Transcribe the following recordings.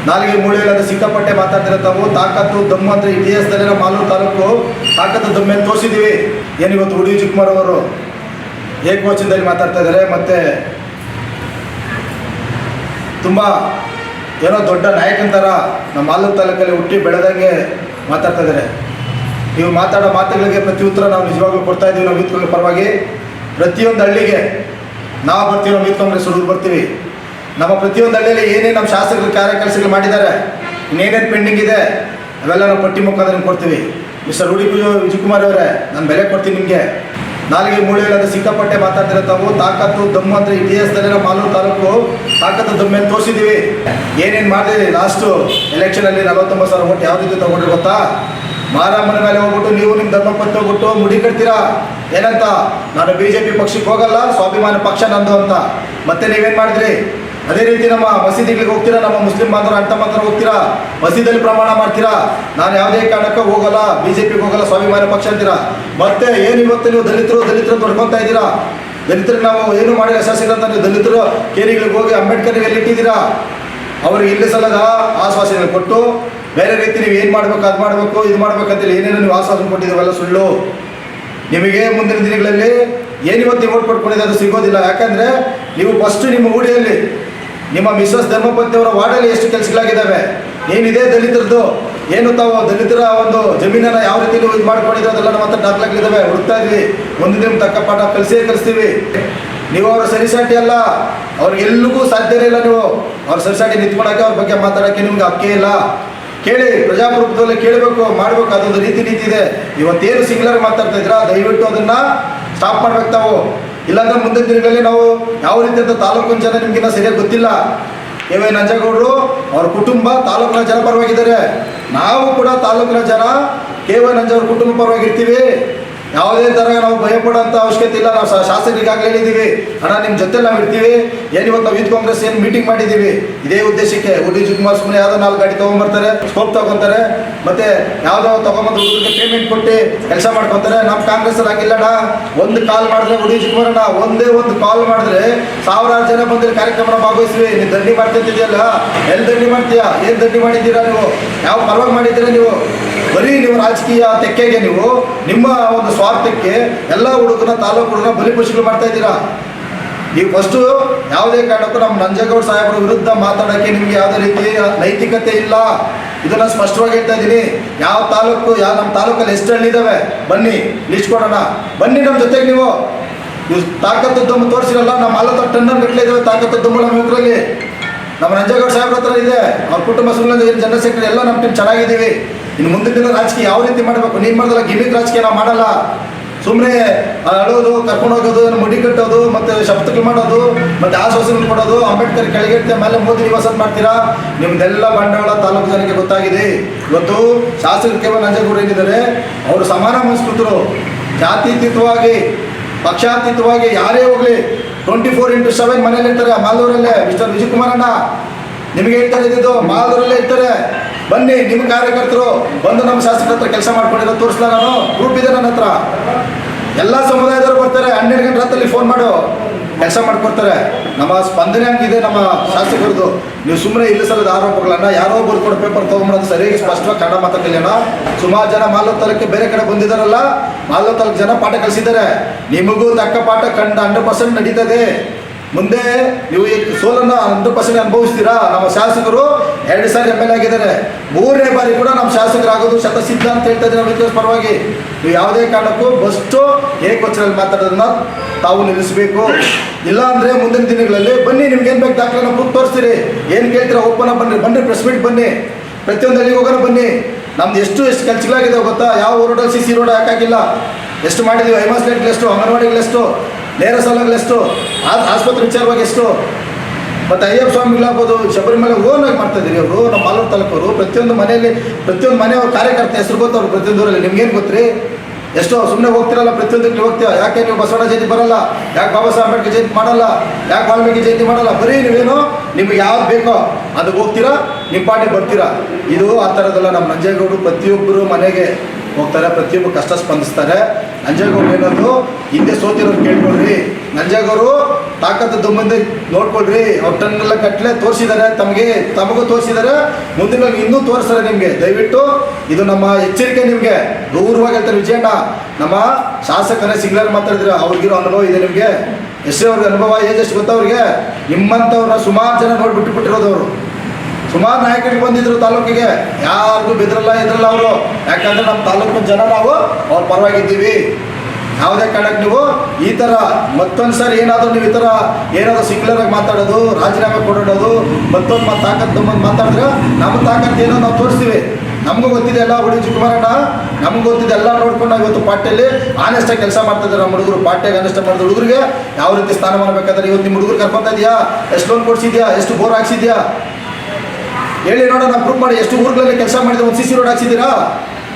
ನಾಲ್ಗೆ ಮೂಳೆಗಳಾದ ಸಿಕ್ಕಾಪಟ್ಟೆ ಮಾತಾಡ್ತಿರೋ ತಾವು ತಾಕತ್ತು ದಮ್ಮು ಅಂದರೆ ಇತಿಹಾಸದಲ್ಲಿ ನಮ್ಮ ಮಾಲೂರು ತಾಲೂಕು ತಾಕತ್ತು ದಮ್ಮೆ ಅಂತ ತೋರಿಸಿದ್ದೀವಿ. ಏನಿವತ್ತು ಉಡಿ ವಿಜಯಕುಮಾರ್ ಅವರು ಏಕವಚನದಲ್ಲಿ ಮಾತಾಡ್ತಾ ಇದ್ದಾರೆ, ಮತ್ತು ತುಂಬ ಏನೋ ದೊಡ್ಡ ನಾಯಕನ ಥರ ನಮ್ಮ ಮಾಲೂರು ತಾಲೂಕಲ್ಲಿ ಹುಟ್ಟಿ ಬೆಳೆದಂಗೆ ಮಾತಾಡ್ತಾ ಇದ್ದಾರೆ. ನೀವು ಮಾತಾಡೋ ಮಾತುಗಳಿಗೆ ಪ್ರತಿ ಉತ್ತರ ನಾವು ನಿಜವಾಗ್ಲೂ ಕೊಡ್ತಾ ಇದ್ದೀವಿ. ನಾವು ಯೂತ್ ಕಾಂಗ್ರೆಸ್ ಪರವಾಗಿ ಪ್ರತಿಯೊಂದು ಹಳ್ಳಿಗೆ ನಾವು ಬರ್ತೀವಿ, ನಾವು ಯೂತ್ ಕಾಂಗ್ರೆಸ್ ಹುಡುಗರು ಬರ್ತೀವಿ. ನಮ್ಮ ಪ್ರತಿಯೊಂದು ಹಳ್ಳಿಯಲ್ಲಿ ಏನೇನು ನಮ್ಮ ಶಾಸಕರು ಕಾರ್ಯಕೆಲಸಗಳು ಮಾಡಿದ್ದಾರೆ, ಇನ್ನೇನೇನು ಪೆಂಡಿಂಗ್ ಇದೆ ಅವೆಲ್ಲ ನಾವು ಪಟ್ಟಿ ಮುಖಾಂತರ ಕೊಡ್ತೀವಿ. ಮಿಸ್ಟರ್ ಉಡಿ ವಿಜಯಕುಮಾರ್ ಅವರೇ, ನಾನು ಬೆಲೆ ಕೊಡ್ತೀನಿ ನಿಮಗೆ. ನಾಲ್ಗೆ ಮೂಳೆಗಳಾದ ಸಿಕ್ಕಾಪಟ್ಟೆ ಮಾತಾಡ್ತಿರೋ ತಾವು ತಾಕತ್ತು ದಮ್ಮು ಅಂದರೆ ಇತಿಹಾಸದಲ್ಲಿ ನಮ್ಮ ಮಾಲೂರು ತಾಲೂಕು ತಾಕತ್ತು ದಮ್ಮೆ ಅಂತ ತೋರಿಸಿದ್ದೀವಿ. ಏನೇನು ಮಾಡಿದ್ರಿ ಲಾಸ್ಟು ಎಲೆಕ್ಷನಲ್ಲಿ 49,000 ಓಟ್ ಯಾವ ರೀತಿ ತೊಗೊಂಡ್ರಿ ಗೊತ್ತಾ? ಮಾರಮ್ಮನ ಮೇಲೆ ಹೋಗ್ಬಿಟ್ಟು ನೀವು ನಿಮ್ಮ ಧರ್ಮಪತ್ನಿ ಹೋಗ್ಬಿಟ್ಟು ಮುಡಿ ಕಟ್ತೀರಾ ಏನಂತ, ನಾನು BJP ಪಕ್ಷಕ್ಕೆ ಹೋಗಲ್ಲ, ಸ್ವಾಭಿಮಾನ ಪಕ್ಷ ನಂದು ಅಂತ. ಮತ್ತೆ ನೀವೇನು ಮಾಡಿದ್ರಿ? ಅದೇ ರೀತಿ ನಮ್ಮ ಮಸೀದಿಗಳಿಗೆ ಹೋಗ್ತೀರಾ, ನಮ್ಮ ಮುಸ್ಲಿಂ ಬಾಂಧವರು ಅಣ್ಣ ಮಾತ್ರ ಹೋಗ್ತೀರಾ, ಮಸೀದಿಯಲ್ಲಿ ಪ್ರಮಾಣ ಮಾಡ್ತೀರಾ, ನಾನು ಯಾವುದೇ ಕಾರಣಕ್ಕೂ ಹೋಗಲ್ಲ, BJPಗೆ ಹೋಗಲ್ಲ, ಸ್ವಾಭಿಮಾನ ಪಕ್ಷ ಅಂತೀರಾ. ಮತ್ತೆ ಏನು ಇವತ್ತು ನೀವು ದಲಿತರು ತೊಡ್ಕೊತಾ ಇದ್ದೀರಾ? ದಲಿತರಿಗೆ ನಾವು ಏನು ಮಾಡಿಲ್ಲ ಶಾಸಕರಂತ ನೀವು ದಲಿತರು ಕೇರಿಗಳಿಗೆ ಹೋಗಿ ಅಂಬೇಡ್ಕರ್ಗೆ ಎಲ್ಲಿಟ್ಟಿದ್ದೀರಾ? ಅವ್ರಿಗೆ ಇಲ್ಲಿ ಸಲದ ಆಶ್ವಾಸನೆ ಕೊಟ್ಟು ಬೇರೆ ರೀತಿ ನೀವು ಏನು ಮಾಡಬೇಕು ಅದು ಮಾಡಬೇಕು ಇದು ಮಾಡಬೇಕಂತೇಳಿ ಏನೇನು ನೀವು ಆಶ್ವಾಸನೆ ಕೊಟ್ಟಿದ್ದೀವಲ್ಲ ಸುಳ್ಳು. ನಿಮಗೆ ಮುಂದಿನ ದಿನಗಳಲ್ಲಿ ಏನಿವತ್ತು ನೀವು ಓಟ್ ಪಡ್ಕೊಂಡಿದೆ ಅದು ಸಿಗೋದಿಲ್ಲ. ಯಾಕಂದರೆ ನೀವು ಫಸ್ಟು ನಿಮ್ಮ ಊಡಿಯಲ್ಲಿ ನಿಮ್ಮ ಮಿಸ್ಸಸ್ ಧರ್ಮಪತಿಯವರ ವಾರ್ಡಲ್ಲಿ ಎಷ್ಟು ಕೆಲಸಗಳಾಗಿದ್ದಾವೆ, ಏನಿದೆ ದಲಿತರದ್ದು, ಏನು ತಾವು ದಲಿತರ ಒಂದು ಜಮೀನನ್ನು ಯಾವ ರೀತಿ ನೀವು ಇದು ಮಾಡ್ಕೊಂಡಿದ್ರೆ ಅದೆಲ್ಲ ನಮ್ಮ ಹತ್ರ ದಾಖಲಾಗಿದ್ದಾವೆ, ಹುಡುಕ್ತಾ ಇದ್ವಿ. ಒಂದು ದಿನ ತಕ್ಕ ಪಾಠ ಕಲಿಸ್ತೀವಿ. ನೀವು ಅವರ ಸರಿಸಾಟಿ ಅಲ್ಲ, ಅವ್ರಿಗೆಲ್ಲಿಗೂ ಸಾಧ್ಯವೇ ಇಲ್ಲ. ನೀವು ಅವ್ರ ಸರಿಸಾಟಿ ನಿಂತ್ಕೊಳಕ್ಕೆ ಅವ್ರ ಬಗ್ಗೆ ಮಾತಾಡೋಕ್ಕೆ ನಿಮ್ಗೆ ಹಕ್ಕೇ ಇಲ್ಲ. ಕೇಳಿ, ಪ್ರಜಾಪ್ರಭುತ್ವದಲ್ಲಿ ಕೇಳಬೇಕು, ಮಾಡಬೇಕು, ಅದೊಂದು ನೀತಿ ಇದೆ. ಇವತ್ತೇನು ಸಿಂಗ್ಲರ್ ಮಾತಾಡ್ತಾ ಇದ್ದೀರಾ ದಯವಿಟ್ಟು ಅದನ್ನು ಸ್ಟಾಪ್ ಮಾಡ್ಬೇಕು ತಾವು. ಇಲ್ಲಾಂದ್ರೆ ಮುಂದಿನ ದಿನಗಳಲ್ಲಿ ನಾವು ಯಾವ ರೀತಿ ಅಂತ ತಾಲೂಕಿನ ಜನ ನಿಮಗಿನ್ನ ಸರಿಯಾಗಿ ಗೊತ್ತಿಲ್ಲ. KY ನಂಜೇಗೌಡರು ಅವ್ರ ಕುಟುಂಬ ತಾಲೂಕಿನ ಜನ ಪರವಾಗಿದ್ದಾರೆ, ನಾವು ಕೂಡ ತಾಲೂಕಿನ ಜನ KY ನಂಜೇಗೌಡ ಕುಟುಂಬ ಪರವಾಗಿರ್ತೀವಿ. ಯಾವುದೇ ಥರ ನಾವು ಭಯಪಡೋಂಥ ಅವಶ್ಯಕತೆ ಇಲ್ಲ. ನಾವು ಶಾಸಕರಿಗಾಗಲೇ ಹೇಳಿದ್ದೀವಿ, ಅಣ್ಣ ನಿಮ್ಮ ಜೊತೆ ನಾವು ಇರ್ತೀವಿ. ಏನಿವತ್ತು ನಾವು ಯೂತ್ ಕಾಂಗ್ರೆಸ್ ಏನು ಮೀಟಿಂಗ್ ಮಾಡಿದ್ದೀವಿ ಇದೇ ಉದ್ದೇಶಕ್ಕೆ. ಉಡಿ ವಿಜಯಕುಮಾರ್ ಸುಮ್ಮನೆ ಯಾವುದೋ 4 ಗಾಡಿ ತೊಗೊಂಬರ್ತಾರೆ, ಸ್ಕೋಪ್ ತೊಗೊತಾರೆ, ಮತ್ತು ಯಾವುದೋ ತೊಗೊಂಬಂದು ಹುಡುಗರಿಗೆ ಪೇಮೆಂಟ್ ಕೊಟ್ಟು ಕೆಲಸ ಮಾಡ್ಕೊತಾರೆ. ನಮ್ಮ ಕಾಂಗ್ರೆಸ್ಸಲ್ಲಿ ಆಗಿಲ್ಲಣ್ಣ. ಒಂದು ಕಾಲ್ ಮಾಡಿದ್ರೆ ಉಡಿ ವಿಜಯಕುಮಾರಣ್ಣ ಒಂದೇ ಒಂದು ಕಾಲ್ ಮಾಡಿದ್ರೆ 1000 ಜನ ಬಂದಿರೋ ಕಾರ್ಯಕ್ರಮ ಭಾಗವಹಿಸ್ವಿ. ನೀವು ದಂಡಿ ಮಾಡ್ತಿದ್ದೀಯಲ್ಲ, ಎಲ್ಲಿ ದಂಡಿ ಮಾಡ್ತೀಯಾ? ಏನು ದಂಡಿ ಮಾಡಿದ್ದೀರಾ ನೀವು? ಯಾವ ಪರವಾಗಿ ಮಾಡಿದ್ದೀರಾ ನೀವು? ಬರೀ ನೀವು ರಾಜಕೀಯ ತೆಕ್ಕೆಗೆ ನೀವು ನಿಮ್ಮ ಒಂದು ಸ್ವಾರ್ಥಕ್ಕೆ ಎಲ್ಲ ಹುಡುಗನ ತಾಲೂಕು ಹುಡುಗನ ಬಲಿಪಶುಗಳು ಮಾಡ್ತಾ ಇದ್ದೀರಾ. ನೀವು ಫಸ್ಟು ಯಾವುದೇ ಕಾರಣಕ್ಕೂ ನಮ್ಮ ನಂಜೇಗೌಡ ಸಾಹೇಬರ ವಿರುದ್ಧ ಮಾತಾಡೋಕ್ಕೆ ನಿಮಗೆ ಯಾವುದೇ ರೀತಿ ನೈತಿಕತೆ ಇಲ್ಲ. ಇದನ್ನು ಸ್ಪಷ್ಟವಾಗಿ ಹೇಳ್ತಾ ಇದ್ದೀನಿ. ಯಾವ ನಮ್ಮ ತಾಲೂಕಲ್ಲಿ ಎಷ್ಟು ಹಳ್ಳಿ ಇದ್ದಾವೆ ಬನ್ನಿ ಲಿಸ್ಟ್ ಕೊಡೋಣ. ಬನ್ನಿ ನಮ್ಮ ಜೊತೆಗೆ ನೀವು ತಾಕತ್ತು ದಮ್ಮು ತೋರಿಸಿರಲ್ಲ. ನಮ್ಮ 40 ಟನ್ನರ್ ಗಟ್ಟಲೆ ಇದ್ದಾವೆ ತಾಕತ್ತು ದಮ್ಮು ನಮ್ಮ ಯುವಕರಲ್ಲಿ. ನಮ್ಮ ನಂಜೇಗೌಡ ಸಾಹೇಬ್ರ ಹತ್ರ ಇದೆ. ಅವ್ರ ಕುಟುಂಬ ಸುಮ್ಮನೆ ಜನರಲ್ ಸೆಕ್ರೆಟರಿ ಎಲ್ಲ ನಮ್ಮ ಟೀಮ್ ಚೆನ್ನಾಗಿದ್ದೀವಿ. ಇನ್ನು ಮುಂದಿನ ದಿನ ರಾಜಕೀಯ ಯಾವ ರೀತಿ ಮಾಡಬೇಕು? ನೀನು ಮಾಡಿದಲ್ಲ ಗಿಮಿಕ್ ರಾಜಕೀಯ ನಾವು ಮಾಡಲ್ಲ. ಸುಮ್ಮನೆ ಅಳೋದು, ಕರ್ಕೊಂಡು ಹೋಗೋದು, ಮುಡಿ ಕಟ್ಟೋದು, ಮತ್ತು ಶಬ್ದಗಳು ಮಾಡೋದು, ಮತ್ತು ಆಶ್ವಾಸನೆ ಕೊಡೋದು, ಅಂಬೇಡ್ಕರ್ ಕೆಳಗಿಡ್ತೆ ಮೇಲೆ ಮೋದಿ ನಿವಾಸ ಮಾಡ್ತೀರಾ. ನಿಮ್ದೆಲ್ಲ ಬಂಡವಾಳ ತಾಲೂಕು ಜನಕ್ಕೆ ಗೊತ್ತಾಗಿದೆ. ಇವತ್ತು ಶಾಸಕರು KY ನಂಜೇಗೌಡರು ಏನಿದ್ದಾರೆ ಅವರು ಸಮಾನ ಮನಸ್ಕೃತರು. ಜಾತ್ಯತೀತವಾಗಿ ಪಕ್ಷಾತೀತವಾಗಿ ಯಾರೇ ಹೋಗಲಿ 24/7 ಮನೇಲಿ ಇರ್ತಾರೆ. ಮಾಲೂರಲ್ಲೇ ಮಿಸ್ಟರ್ ವಿಜಯಕುಮಾರಣ್ಣ ನಿಮಗೆ ಹೇಳ್ತಾರೆ, ಇದ್ದಿದ್ದು ಮಾಲೂರಲ್ಲೇ ಇರ್ತಾರೆ. ಬನ್ನಿ, ನಿಮ್ಮ ಕಾರ್ಯಕರ್ತರು ಬಂದು ನಮ್ಮ ಶಾಸಕರ ಹತ್ರ ಕೆಲಸ ಮಾಡ್ಕೊಂಡಿರೋ ತೋರಿಸ್ಲಾ? ನಾನು ಗ್ರೂಪ್ ಇದೆ ನನ್ನ ಹತ್ರ. ಎಲ್ಲ ಸಮುದಾಯದವರು ಬರ್ತಾರೆ. 12 ಗಂಟೆ ರಾತ್ರಲ್ಲಿ ಫೋನ್ ಮಾಡು ಕೆಲಸ ಮಾಡ್ಕೊಡ್ತಾರೆ. ನಮ್ಮ ಸ್ಪಂದನೆ ಹಂಗಿದೆ ನಮ್ಮ ಶಾಸಕರದು. ನೀವು ಸುಮ್ಮನೆ ಇಲ್ಲ ಸಲದ ಆರೋಪಗಳನ್ನು ಯಾರೋ ಬರ್ಕೊಡೋ ಪೇಪರ್ ತೊಗೊಂಬರೋದು ಸರಿಯಾಗಿ ಸ್ಪಷ್ಟವಾಗಿ ಕನ್ನಡ ಮಾತಾಡಲಿಲ್ಲ. ಸುಮಾರು ಜನ ಮಾಲೂರು ತಾಲೂಕಿಗೆ ಬೇರೆ ಕಡೆ ಬಂದಿದ್ದಾರಲ್ಲ, ಮಾಲೂರು ತಾಲೂಕು ಜನ ಪಾಠ ಕಲಿಸಿದ್ದಾರೆ. ನಿಮಗೂ ತಕ್ಕ ಪಾಠ 100% ನಡೀತದೆ. ಮುಂದೆ ನೀವು ಈ ಸೋಲನ್ನು 100% ಅನುಭವಿಸ್ತೀರಾ. ನಮ್ಮ ಶಾಸಕರು 2 ಸಾರಿ MLA ಆಗಿದ್ದಾರೆ. 3ನೇ ಬಾರಿ ಕೂಡ ನಮ್ಮ ಶಾಸಕರಾಗೋದು ಶತಸಿದ್ಧ ಅಂತ ಹೇಳ್ತಾ ಇದ್ದೀವಿ ನಮ್ಮ ವಿಕಾಸ್ ಪರವಾಗಿ. ನೀವು ಯಾವುದೇ ಕಾರಣಕ್ಕೂ ಫಸ್ಟು ಏಕವಚನದಲ್ಲಿ ಮಾತಾಡೋದನ್ನ ತಾವು ನಿಲ್ಲಿಸಬೇಕು. ಇಲ್ಲ ಅಂದರೆ ಮುಂದಿನ ದಿನಗಳಲ್ಲಿ ಬನ್ನಿ, ನಿಮ್ಗೆ ಏನು ಬೇಕು ದಾಖಲೆನ ಪ್ರೂಫ್ ತೋರಿಸ್ತೀರಿ. ಏನು ಕೇಳ್ತೀರಾ ಓಪನ್ ಬನ್ನಿ ಪ್ರೆಸ್ ಮೀಟ್ ಬನ್ನಿ, ಪ್ರತಿಯೊಂದು ಹಳ್ಳಿಗೆ ಹೋಗೋಣ ಬನ್ನಿ. ನಮ್ದು ಎಷ್ಟು ಕೆಲಸಗಳಾಗಿದೆ ಗೊತ್ತಾ? ಯಾವ ರೋಡಲ್ಲಿ CC ರೋಡ್ ಹಾಕಾಗಿಲ್ಲ, ಎಷ್ಟು ಮಾಡಿದ್ದೀವಿ. ಐಮಾಸ್ ಲೇಟ್ಲೆಷ್ಟು, ಅಂಗನವಾಡಿಗಳೆಷ್ಟು, ನೇರ ಸೌಲಭ್ಯಗಳೆಷ್ಟು, ಆಸ್ಪತ್ರೆ ವಿಚಾರವಾಗಿ ಎಷ್ಟು, ಮತ್ತು ಅಯ್ಯಪ್ಪ ಸ್ವಾಮಿಗಳಾಗ್ಬೋದು, ಶಬರಿಮಲೆ ಓನಾಗಿ ಮಾಡ್ತಾಯಿದ್ದೀರಿ ಅವರು. ನಮ್ಮ ಮಾಲೂರು ತಾಲೂಕವರು ಪ್ರತಿಯೊಂದು ಮನೆಯವ್ರ ಕಾರ್ಯಕರ್ತ ಹೆಸರು ಗೊತ್ತವ್ರು ಪ್ರತಿಯೊಂದು ಊರಲ್ಲಿ. ನಿಮ್ಗೇನು ಗೊತ್ತ್ರಿ? ಎಷ್ಟೋ ಸುಮ್ಮನೆ ಹೋಗ್ತಿರಲ್ಲ, ಪ್ರತಿಯೊಂದಕ್ಕೆ ಹೋಗ್ತೀರಾ. ಯಾಕೆ ನೀವು ಬಸವಣ್ಣ ಜಯಂತಿ ಬರಲ್ಲ? ಯಾಕೆ ಬಾಬಾ ಸಾಹೇಬ್ ಅಂಬೇಡ್ಕರ್ ಜಯಂತಿ ಮಾಡಲ್ಲ? ಯಾಕೆ ವಾಲ್ಮೀಕಿ ಜಯಂತಿ ಮಾಡಲ್ಲ? ಬರೀ ನೀವೇನು ನಿಮ್ಗೆ ಯಾವ್ದು ಬೇಕೋ ಅದಕ್ಕೆ ಹೋಗ್ತೀರಾ, ನಿಮ್ಮ ಪಾರ್ಟಿ ಬರ್ತೀರಾ. ಇದು ಆ ಥರದ್ದಲ್ಲ. ನಮ್ಮ ನಂಜೇಗೌಡರು ಪ್ರತಿಯೊಬ್ಬರು ಮನೆಗೆ ಹೋಗ್ತಾರೆ, ಪ್ರತಿಯೊಬ್ಬರು ಕಷ್ಟ ಸ್ಪಂದಿಸ್ತಾರೆ. ನಂಜೇಗೌಡರು ಏನದು ಹಿಂದೆ ಸೋತಿರೋರು ಕೇಳ್ಕೊಳ್ರಿ. ನಂಜೇಗೌಡರು ತಾಕತ್ತು ಮುಂದೆ ನೋಡ್ಕೊಳ್ರಿ. ಅವ್ರು ಟನ್ನೆಲ್ಲ ಕಟ್ಲೆ ತೋರಿಸಿದ್ದಾರೆ, ತಮಗೂ ತೋರಿಸಿದ್ದಾರೆ, ಮುಂದಿನ ಇನ್ನೂ ತೋರಿಸ್ತಾರೆ ನಿಮಗೆ. ದಯವಿಟ್ಟು ಇದು ನಮ್ಮ ಎಚ್ಚರಿಕೆ ನಿಮಗೆ. ಗೌರವವಾಗಿ ಹೇಳ್ತಾರೆ ವಿಜಯಣ್ಣ, ನಮ್ಮ ಶಾಸಕರೇ ಸಿಂಗ್ಲರ್ ಮಾತಾಡಿದ್ರೆ ಅವ್ರಿಗಿರೋ ಅನುಭವ ಇದೆ ನಿಮಗೆ. ಎಷ್ಟೇ ಅವ್ರಿಗೆ ಅನುಭವ, ಏಜ್ ಎಷ್ಟು ಗೊತ್ತಾ ಅವ್ರಿಗೆ? ನಿಮ್ಮಂಥವ್ರನ್ನ ಸುಮಾರು ಜನ ಬಿಟ್ಟಿರೋದವರು. ಸುಮಾರು ನಾಯಕರಿಗೆ ಬಂದಿದ್ರು ತಾಲೂಕಿಗೆ, ಯಾರಿಗೂ ಬೆದ್ರಲ್ಲ ಎದ್ರಲ್ಲ ಅವರು. ಯಾಕಂದರೆ ನಮ್ಮ ತಾಲೂಕಿನ ಜನ ನಾವು ಅವ್ರ ಪರವಾಗಿದ್ದೀವಿ. ಯಾವುದೇ ಕಾರಣಕ್ಕೆ ನೀವು ಈ ಥರ ಮತ್ತೊಂದು ಸಾರಿ ಏನಾದರೂ ನೀವು ಈ ಥರ ಏನಾದರೂ ಸಿಂಗ್ಲರಾಗಿ ಮಾತಾಡೋದು, ರಾಜೀನಾಮೆ ಕೊಡೋದು, ಮತ್ತೊಂದು ತಾಕತ್ತು ಮಾತಾಡಿದ್ರೆ ನಮ್ಮ ತಾಕತ್ತು ಏನೋ ನಾವು ತೋರಿಸ್ತೀವಿ. ನಮಗೂ ಗೊತ್ತಿದೆ ಎಲ್ಲ. ಹುಡುಗಿ ಚಿಕ್ಕಮರಣ್ಣ ನಮ್ಗೆ ಗೊತ್ತಿದೆ ಎಲ್ಲ ನೋಡ್ಕೊಂಡು ನಾವು ಇವತ್ತು ಪಾರ್ಟಿಯಲ್ಲಿ ಆನೆಸ್ಟಾಗಿ ಕೆಲಸ ಮಾಡ್ತಿದ್ದಾರೆ. ನಮ್ಮ ಹುಡುಗರು ಪಾರ್ಟಿಯಾಗಿ ಆನೆಸ್ಟ್ ಮಾಡಿದ ಹುಡುಗರಿಗೆ ಯಾವ ರೀತಿ ಸ್ಥಾನಮಾನ ಬೇಕಾದ್ರೆ ಇವತ್ತು ನಿಮ್ಮ ಹುಡುಗರು ಕರ್ಕೊತಾ ಇದೆಯಾ? ಎಷ್ಟು ಲೋನ್ ಕೊಡಿಸಿದ್ಯಾ? ಎಷ್ಟು ಬೋರ್ ಹಾಕ್ಸಿದ್ಯಾ? ಹೇಳಿ ನೋಡೋಣ, ಪ್ರೂಫ್ ಮಾಡಿ. ಎಷ್ಟು ಊರುಗಳಲ್ಲಿ ಕೆಲಸ ಮಾಡಿದ್ರೆ ಒಂದು CC ರೋಡ್ ಹಾಕ್ಸಿದ್ದೀರಾ?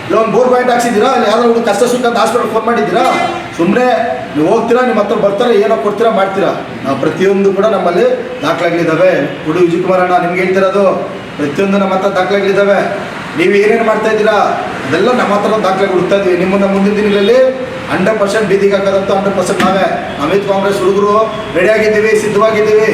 ಇಲ್ಲ ಒಂದು ಬೋರ್ ಪಾಯಿಂಟ್ ಹಾಕ್ಸಿದ್ದೀರಾ? ಇಲ್ಲ ಯಾವ್ದಾದ್ರು ಹುಡುಗ ಕಷ್ಟ ಸುಖ ಅಂತ ಹಾಸ್ಪಿಟಲ್ ಫೋನ್ ಮಾಡಿದ್ದೀರಾ? ಸುಮ್ಮನೆ ನೀವು ಹೋಗ್ತೀರಾ, ನಿಮ್ಮ ಹತ್ರ ಬರ್ತಾರೆ, ಏನೋ ಕೊಡ್ತೀರಾ, ಮಾಡ್ತೀರಾ. ನಾವು ಪ್ರತಿಯೊಂದು ಕೂಡ ನಮ್ಮಲ್ಲಿ ದಾಖಲೆಗಳಿದ್ದಾವೆ. ಹುಡುಗ ವಿಜಯಕುಮಾರಣ್ಣ ನಿಮ್ಗೆ ಹೇಳ್ತಿರೋದು, ಪ್ರತಿಯೊಂದು ನಮ್ಮ ಹತ್ರ ದಾಖಲೆಗಳಿದ್ದಾವೆ. ನೀವು ಏನೇನು ಮಾಡ್ತಾ ಇದ್ದೀರಾ ಅದೆಲ್ಲ ನಮ್ಮ ಹತ್ರ ದಾಖಲೆ ಹುಡುಕ್ತಾ ಇದ್ವಿ. ನಿಮ್ಮನ್ನ ಮುಂದಿನ ದಿನಗಳಲ್ಲಿ 100% ಬೀದಿಗೆ ಹಾಕೋದಂತ 100% ನಾವೇ. ಅಮಿತ್ ಕಾಂಗ್ರೆಸ್ ಹುಡುಗರು ರೆಡಿಯಾಗಿದ್ದೀವಿ, ಸಿದ್ಧವಾಗಿದ್ದೀವಿ.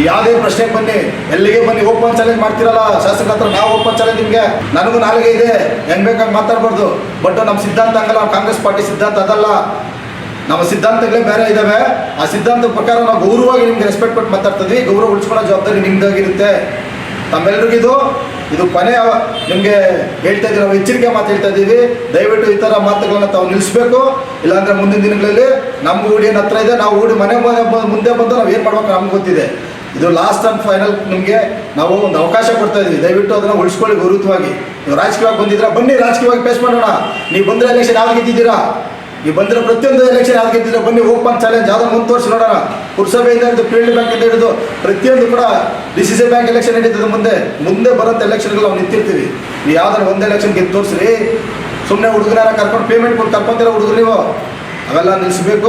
ಯಾವುದೇ ಪ್ರಶ್ನೆಗೆ ಬನ್ನಿ, ಎಲ್ಲಿಗೆ ಬನ್ನಿ, ಓಪನ್ ಚಾಲೆಂಜ್ ಮಾಡ್ತಿರಲ್ಲ ಶಾಸಕರ ಹತ್ರ. ನಾವು ಓಪನ್ ಚಾಲೆಂಜ್ ನಿಮಗೆ. ನನಗೂ ನಾಲಿಗೆ ಇದೆ, ಹೆಂಗೆ ಬೇಕಾಗಿ ಮಾತಾಡ್ಬಾರ್ದು. ಬಟ್ ನಮ್ಮ ಸಿದ್ಧಾಂತ ಹಂಗಲ್ಲ, ಕಾಂಗ್ರೆಸ್ ಪಾರ್ಟಿ ಸಿದ್ಧಾಂತ ಅದಲ್ಲ. ನಮ್ಮ ಸಿದ್ಧಾಂತಗಳೇ ಬೇರೆ ಇದ್ದಾವೆ. ಆ ಸಿದ್ಧಾಂತದ ಪ್ರಕಾರ ನಾವು ಗೌರವವಾಗಿ ನಿಮ್ಗೆ ರೆಸ್ಪೆಕ್ಟ್ ಕೊಟ್ಟು ಮಾತಾಡ್ತಿದ್ವಿ. ಗೌರವ ಉಳಿಸ್ಕೊಳ್ಳೋ ಜವಾಬ್ದಾರಿ ನಿಮ್ದಾಗಿರುತ್ತೆ. ತಮ್ಮೆಲ್ಲರಿಗೂ ಇದು ಕೊನೆ ನಿಮಗೆ ಹೇಳ್ತಾ ಇದ್ದೀವಿ, ನಾವು ಎಚ್ಚರಿಕೆ ಮಾತು ಹೇಳ್ತಾ ಇದ್ದೀವಿ. ದಯವಿಟ್ಟು ಈ ಥರ ಮಾತುಗಳನ್ನ ತಾವು ನಿಲ್ಲಿಸಬೇಕು. ಇಲ್ಲಾಂದರೆ ಮುಂದಿನ ದಿನಗಳಲ್ಲಿ ನಮ್ಮ ಊಡಿ ಏನು ಹತ್ರ ಇದೆ, ನಾವು ಊಡಿ ಮನೆ ಮುಂದೆ ಬಂದು ನಾವು ಏನು ಮಾಡ್ಬೇಕು ನಮ್ಗೆ ಗೊತ್ತಿದೆ. ಇದು ಲಾಸ್ಟ್ ಆ್ಯಂಡ್ ಫೈನಲ್ ನಿಮಗೆ ನಾವು ಒಂದು ಅವಕಾಶ ಕೊಡ್ತಾ ಇದ್ವಿ. ದಯವಿಟ್ಟು ಅದನ್ನು ಉಳಿಸ್ಕೊಳ್ಳಿ ಗೌರವವಾಗಿ. ನೀವು ರಾಜಕೀಯವಾಗಿ ಬಂದಿದ್ದೀರಾ, ಬನ್ನಿ ರಾಜಕೀಯವಾಗಿ ಫೇಸ್ ಮಾಡೋಣ. ನೀವು ಬಂದರೆ ಎಲೆಕ್ಷನ್ ಯಾವ್ದು ಗೆದ್ದಿದ್ದೀರಾ? ನೀವು ಬಂದಿರೋ ಪ್ರತಿಯೊಂದು ಎಲೆಕ್ಷನ್ ಯಾವ್ದು ಗೆದ್ದಿದ್ದೀರಾ? ಬನ್ನಿ ಓಪನ್ ಚಾಲೆಂಜ್ ಯಾವುದೋ ಮುಂದುವರಿಸಿ ನೋಡೋಣ. ಪುರಸಭೆಯಿಂದ ಹಿಡಿದು ಫೀಲ್ಡ್ ಬ್ಯಾಂಕಿಂದ ಹಿಡಿದು ಪ್ರತಿಯೊಂದು ಕೂಡ DCC ಬ್ಯಾಂಕ್ ಎಲೆಕ್ಷನ್ ನಡೀತದೆ. ಮುಂದೆ ಬರೋಂಥ ಎಲೆಕ್ಷನ್ಗಳು ನಾವು ನಿಂತಿರ್ತೀವಿ. ನೀವು ಯಾವ್ದಾದ್ರು ಒಂದು ಎಲೆಕ್ಷನ್ ಗೆದ್ದು ತೋರಿಸ್ರಿ. ಸುಮ್ಮನೆ ಹುಡುಗರ ಕರ್ಕೊಂಡು ಪೇಮೆಂಟ್ ಕೊಟ್ಟು ಕರ್ಕೊಂತಿರೋ ಹುಡುಗರು ನೀವು, ಅವೆಲ್ಲ ನಿಲ್ಲಿಸಬೇಕು.